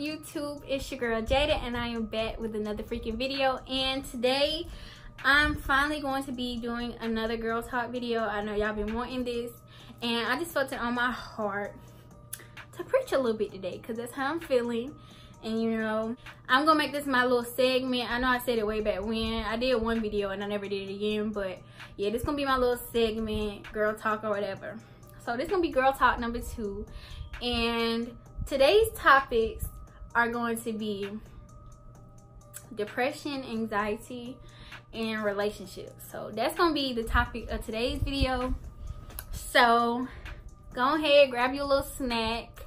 YouTube? It's your girl Jada, and I am back with another freaking video. And today I'm finally going to be doing another girl talk video. I know y'all been wanting this, and I just felt it on my heart to preach a little bit today because that's how I'm feeling. And you know, I'm gonna make this my little segment. I know I said it way back when I did one video and I never did it again, but yeah, this gonna be my little segment, girl talk or whatever. So this gonna be girl talk number 2, and today's topics are going to be depression, anxiety, and relationships. So that's gonna be the topic of today's video. So go ahead, grab your little snack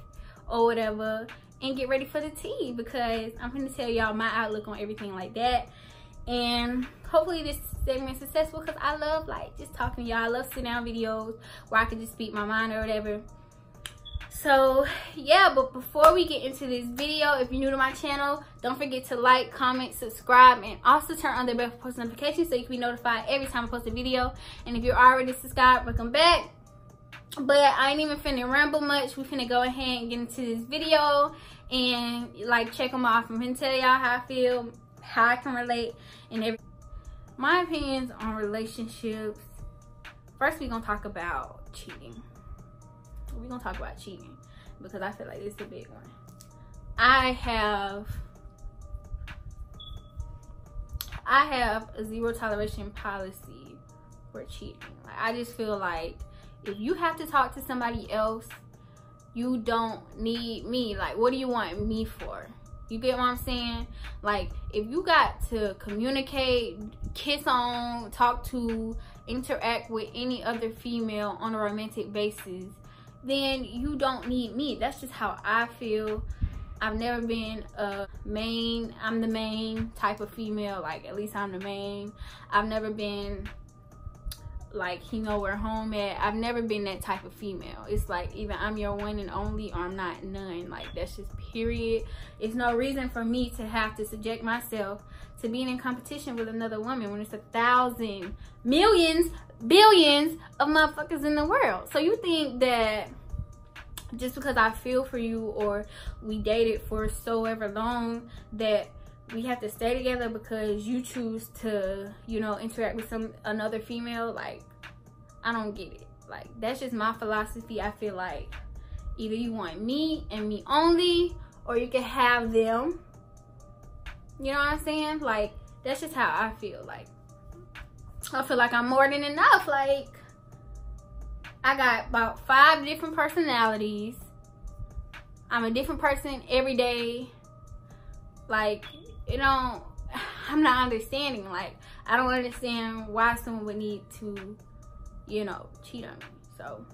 or whatever and get ready for the tea, because I'm gonna tell y'all my outlook on everything like that. And hopefully this segment is successful, because I love like just talking to y'all. I love sit down videos where I can just speak my mind or whatever. So yeah, but before we get into this video, if you're new to my channel, don't forget to like, comment, subscribe, and also turn on the bell for post notifications so you can be notified every time I post a video. And if you're already subscribed, welcome back. But I ain't even finna ramble much. We finna go ahead and get into this video and like check them off. I'm finna tell y'all how I feel, how I can relate, and everything. My opinions on relationships. First, we're gonna talk about cheating. We're gonna talk about cheating because I feel like it's a big one. I have a zero toleration policy for cheating. Like, I just feel like if you have to talk to somebody else, you don't need me. Like, what do you want me for? You get what I'm saying? Like, if you got to communicate, kiss on, talk to, interact with any other female on a romantic basis, then you don't need me. That's just how I feel. I've never been a main, I'm the main type of female. Like, at least I'm the main. I've never been like, you know, where home at. I've never been that type of female. It's like either I'm your one and only or I'm not none. Like, that's just period. It's no reason for me to have to subject myself to being in competition with another woman when it's 1,000 millions billions of motherfuckers in the world. So you think that just because I feel for you or we dated for so ever long that we have to stay together because you choose to, you know, interact with another female? Like, I don't get it. Like, that's just my philosophy. I feel like either you want me and me only, or you can have them. You know what I'm saying? Like, that's just how I feel. Like, I feel like I'm more than enough. Like, I got about 5 different personalities. I'm a different person every day. Like, you know, I'm not understanding. Like, I don't understand why someone would need to, you know, cheat on me. So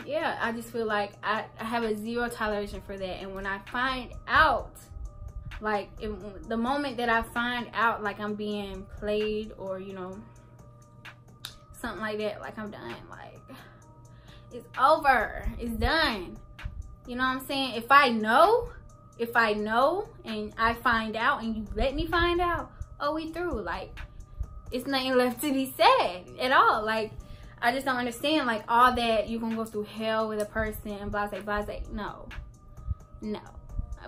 yeah, I just feel like I have a zero toleration for that. And when I find out, like, the moment that I find out like I'm being played or, you know, something like that, like, I'm done. Like, it's over, it's done. You know what I'm saying? If I know and I find out and you let me find out, oh, we through. Like, it's nothing left to be said at all. Like, I just don't understand, like, all that you gonna go through hell with a person and blase blase. No,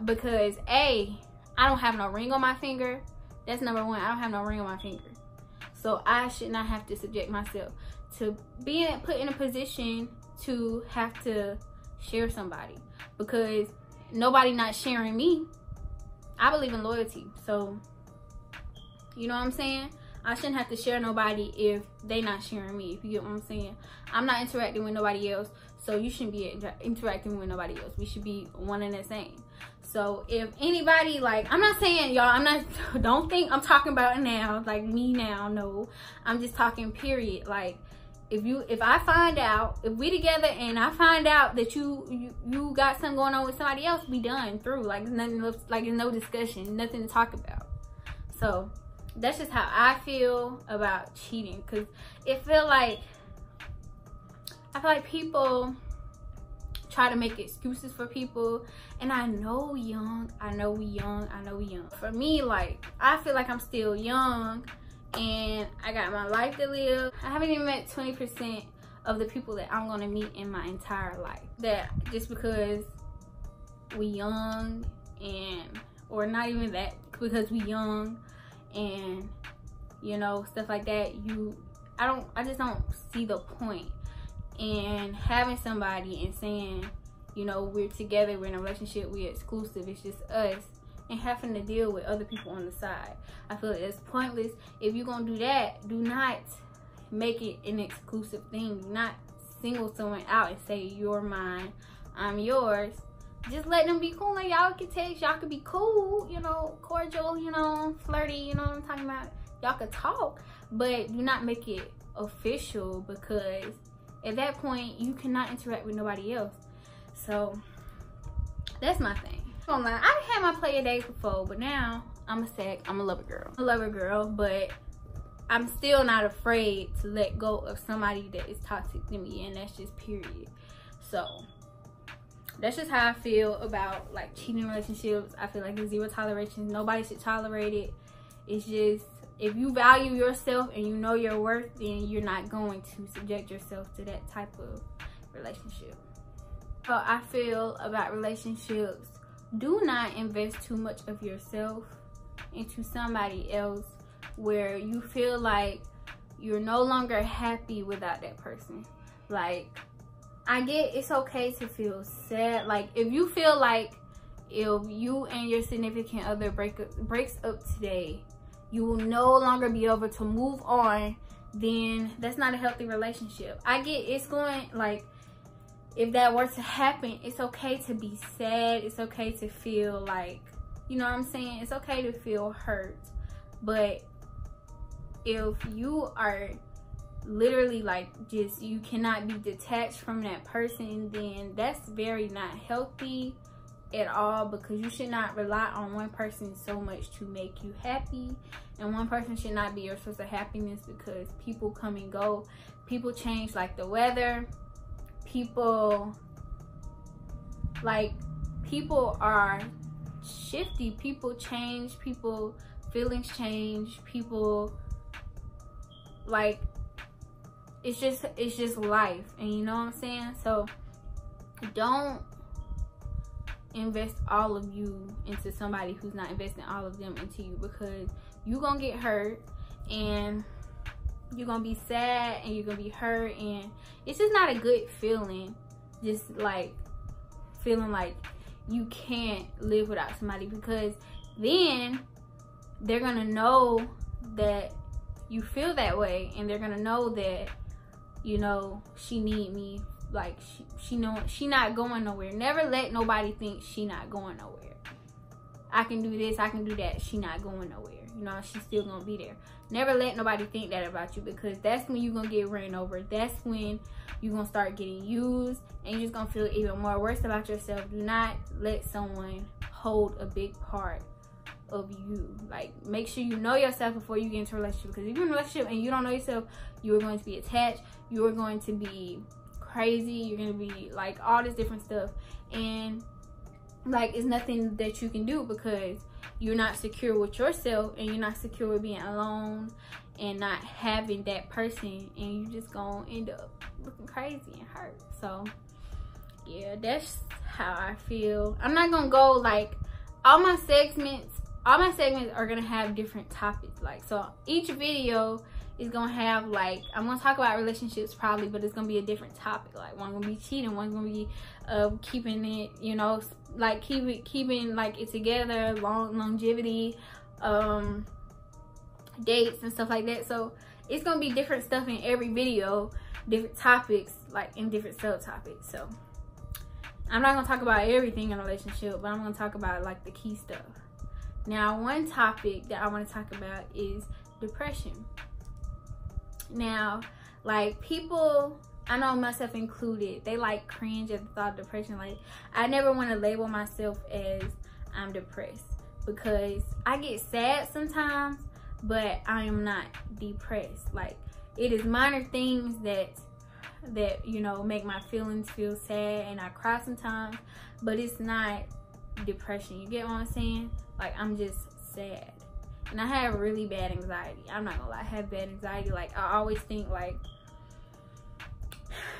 because I don't have no ring on my finger. That's number one. I don't have no ring on my finger, so I should not have to subject myself to being put in a position to have to share somebody, because nobody not sharing me. I believe in loyalty, so you know what I'm saying? I shouldn't have to share nobody if they not sharing me, if you get what I'm saying. I'm not interacting with nobody else, so you shouldn't be interacting with nobody else. We should be one and the same. So if anybody, like, I'm not saying, y'all, I'm not, don't think I'm talking about it now, like me now, no. I'm just talking period. Like, if I find out, if we together and I find out that you got something going on with somebody else, we done, through. Like, nothing, like, no discussion, nothing to talk about. So that's just how I feel about cheating, because I feel like people try to make excuses for people, and I know we young. For me, like, I feel like I'm still young and I got my life to live. I haven't even met 20% of the people that I'm gonna meet in my entire life. That just because we young and or not even that, because we young and you know, stuff like that, I just don't see the point in having somebody and saying, you know, we're together, we're in a relationship, we're exclusive, it's just us, and having to deal with other people on the side. I feel like it's pointless. If you're gonna do that, do not make it an exclusive thing. Do not single someone out and say, you're mine, I'm yours. Just let them be cool. Like, y'all can text, y'all can be cool, you know, cordial, you know, flirty, you know what I'm talking about. Y'all can talk, but do not make it official, because at that point you cannot interact with nobody else. So that's my thing. Online, I had my player days before, but now I'm a lover girl. I'm a lover girl, but I'm still not afraid to let go of somebody that is toxic to me, and that's just period. So that's just how I feel about like cheating relationships. I feel like there's zero toleration. Nobody should tolerate it. It's just, if you value yourself and you know your worth, then you're not going to subject yourself to that type of relationship. So I feel about relationships, do not invest too much of yourself into somebody else where you feel like you're no longer happy without that person. Like, I get it's okay to feel sad. Like, if you feel like if you and your significant other breaks up today, you will no longer be able to move on, then that's not a healthy relationship. I get it's going, like, if that were to happen, it's okay to be sad. It's okay to feel like, you know what I'm saying? It's okay to feel hurt. But if you are literally like just, you cannot be detached from that person, then that's very not healthy at all, because you should not rely on one person so much to make you happy, and one person should not be your source of happiness, because people come and go, people change like the weather, people are shifty, people change, people feelings change, people, like, it's just life, and you know what I'm saying? So don't invest all of you into somebody who's not investing all of them into you, because you're gonna get hurt and you're gonna be sad and you're gonna be hurt, and it's just not a good feeling, just like feeling like you can't live without somebody, because then they're gonna know that you feel that way, and they're gonna know that, you know, she need me. Like, she not going nowhere. Never let nobody think she not going nowhere. I can do this, I can do that, she not going nowhere. You know, she's still gonna be there. Never let nobody think that about you, because that's when you're gonna get ran over. That's when you're gonna start getting used, and you're just gonna feel even more worse about yourself. Do not let someone hold a big part of you. Like, make sure you know yourself before you get into a relationship, because if you're in a relationship and you don't know yourself, you are going to be attached, you are going to be crazy, you're going to be like all this different stuff, and like, it's nothing that you can do, because you're not secure with yourself, and you're not secure with being alone and not having that person, and you just gonna end up looking crazy and hurt. So yeah, that's how I feel. I'm not gonna go like all my segments are gonna have different topics. Like, so each video is gonna have, like, I'm gonna talk about relationships probably, but it's gonna be a different topic. Like, one gonna be cheating, one's gonna be keeping it, you know, like keeping like it together, longevity, dates and stuff like that. So it's gonna be different stuff in every video, different topics, like in different subtopics. So I'm not gonna talk about everything in a relationship, but I'm gonna talk about like the key stuff. Now, one topic that I want to talk about is depression. Now, like, people, I know myself included, they like cringe at the thought of depression. Like, I never want to label myself as I'm depressed, because I get sad sometimes, but I am not depressed. Like, it is minor things that you know, make my feelings feel sad, and I cry sometimes, but it's not depression. You get what I'm saying? Like, I'm just sad, and I have really bad anxiety. I'm not gonna lie, I have bad anxiety. Like, I always think like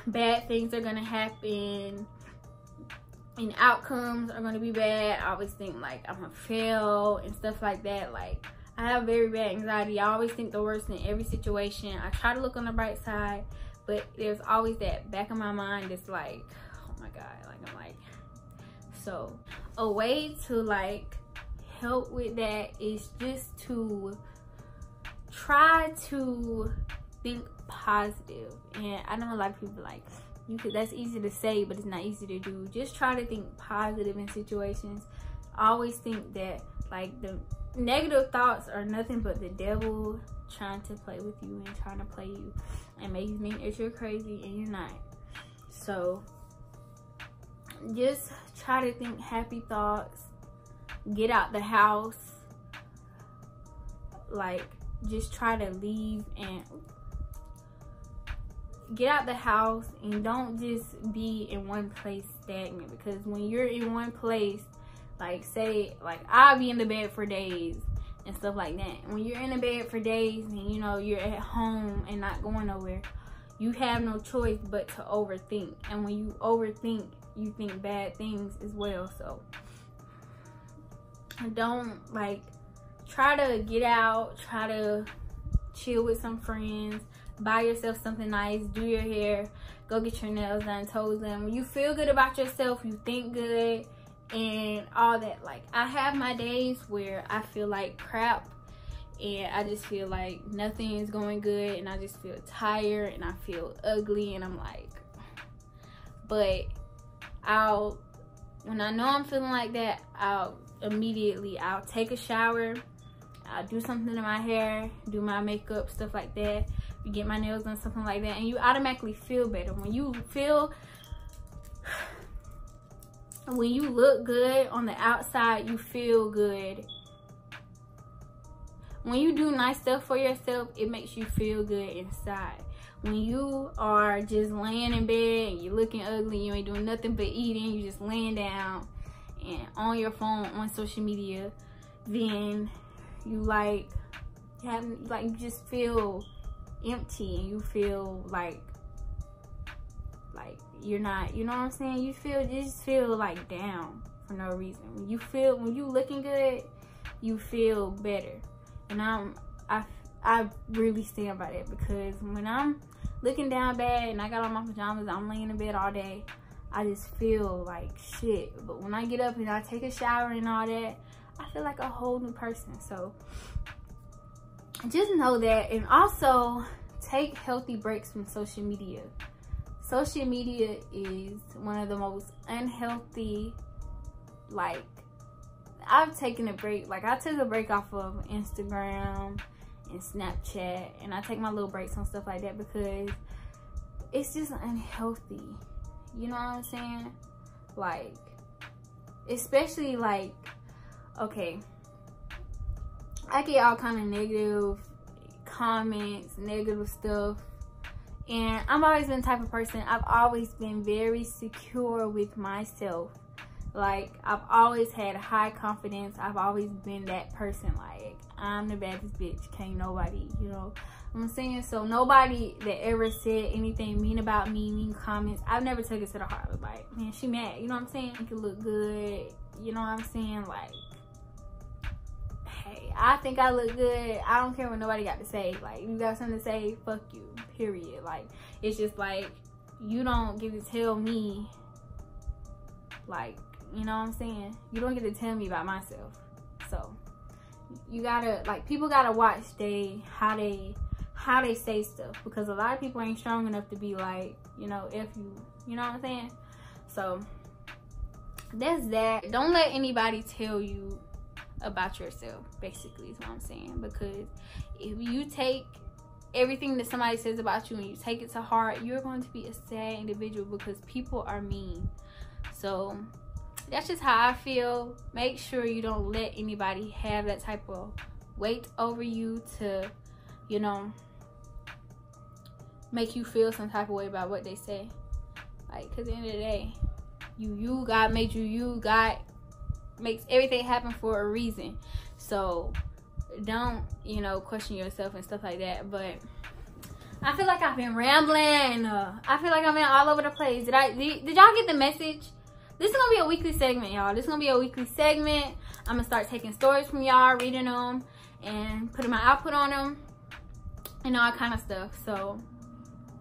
bad things are gonna happen, and outcomes are going to be bad. I always think like I'm gonna fail and stuff like that. Like, I have very bad anxiety. I always think the worst in every situation. I try to look on the bright side, but there's always that back of my mind that's like, oh my god, like I'm like. So a way to like help with that is just to try to think positive. And I know a lot of people like, that's easy to say, but it's not easy to do. Just try to think positive in situations. I always think that like the negative thoughts are nothing but the devil trying to play with you and trying to play you and make you think that you're crazy and you're not. So just try to think happy thoughts. Get out the house. Like, just try to leave and get out the house, and don't just be in one place stagnant. Because when you're in one place, like say like I'll be in the bed for days and stuff like that. When you're in the bed for days and you know you're at home and not going nowhere, you have no choice but to overthink. And when you overthink, you think bad things as well. So don't, like, try to get out, try to chill with some friends, buy yourself something nice, do your hair, go get your nails done, toes done. When you feel good about yourself, you think good and all that. Like, I have my days where I feel like crap and I just feel like nothing is going good and I just feel tired and I feel ugly, and I'm like, but when I know I'm feeling like that, I'll take a shower, I'll do something to my hair, do my makeup, stuff like that, get my nails done, something like that, and you automatically feel better. When you look good on the outside, you feel good. When you do nice stuff for yourself, it makes you feel good inside. When you are just laying in bed and you're looking ugly, you ain't doing nothing but eating, you just laying down and on your phone, on social media, then you you just feel empty and you feel like you're not, you know what I'm saying? You just feel like down for no reason. When you looking good, you feel better. And I really stand by that, because when I'm looking down bad and I got on my pajamas, I'm laying in bed all day, I just feel like shit. But when I get up and I take a shower and all that, I feel like a whole new person. So just know that. And also take healthy breaks from social media. Social media is one of the most unhealthy, like, I've taken a break. Like, I took a break off of Instagram and Snapchat, and I take my little breaks on stuff like that because it's just unhealthy. You know what I'm saying? Like, especially like, okay, I get all kind of negative comments, negative stuff, and I've always been the type of person, I've always been very secure with myself. Like, I've always had high confidence. I've always been that person, like, I'm the baddest bitch, can't nobody, you know what I'm saying? So nobody that ever said anything mean about me, mean comments, I've never took it to the heart. Like, man, she mad, you know what I'm saying? Make it look good, you know what I'm saying? Like, hey, I think I look good. I don't care what nobody got to say. Like, you got something to say, fuck you, period. Like, it's just like, you don't get to tell me, like, you know what I'm saying? You don't get to tell me about myself. So you gotta, like, people gotta watch how they say stuff, because a lot of people ain't strong enough to be like, you know, if you know what I'm saying? So that's that. Don't let anybody tell you about yourself, basically, is what I'm saying. Because if you take everything that somebody says about you and you take it to heart, you're going to be a sad individual, because people are mean. So that's just how I feel. Make sure you don't let anybody have that type of weight over you to, you know, make you feel some type of way about what they say. Like, because at the end of the day, God made you. God makes everything happen for a reason. So don't, you know, question yourself and stuff like that. But I feel like I've been rambling. I feel like I've been all over the place. Did y'all get the message? this is gonna be a weekly segment, y'all. This is gonna be a weekly segment. I'm gonna start taking stories from y'all, reading them, and putting my output on them, and all kind of stuff. So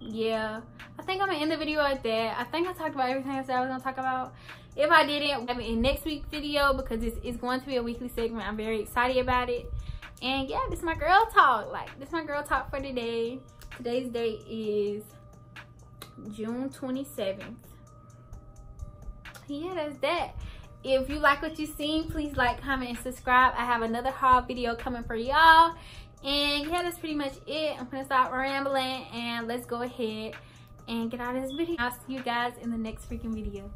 yeah, I think I'm gonna end the video like that. I think I talked about everything I said I was gonna talk about. If I didn't, we'll have it in next week's video, because this is going to be a weekly segment. I'm very excited about it. And yeah, this is my girl talk. Like, this is my girl talk for today. Today's date is June 27th. Yeah, that's that. If you like what you've seen, please like, comment, and subscribe. I have another haul video coming for y'all. And yeah, that's pretty much it. I'm gonna stop rambling and let's go ahead and get out of this video. I'll see you guys in the next freaking video.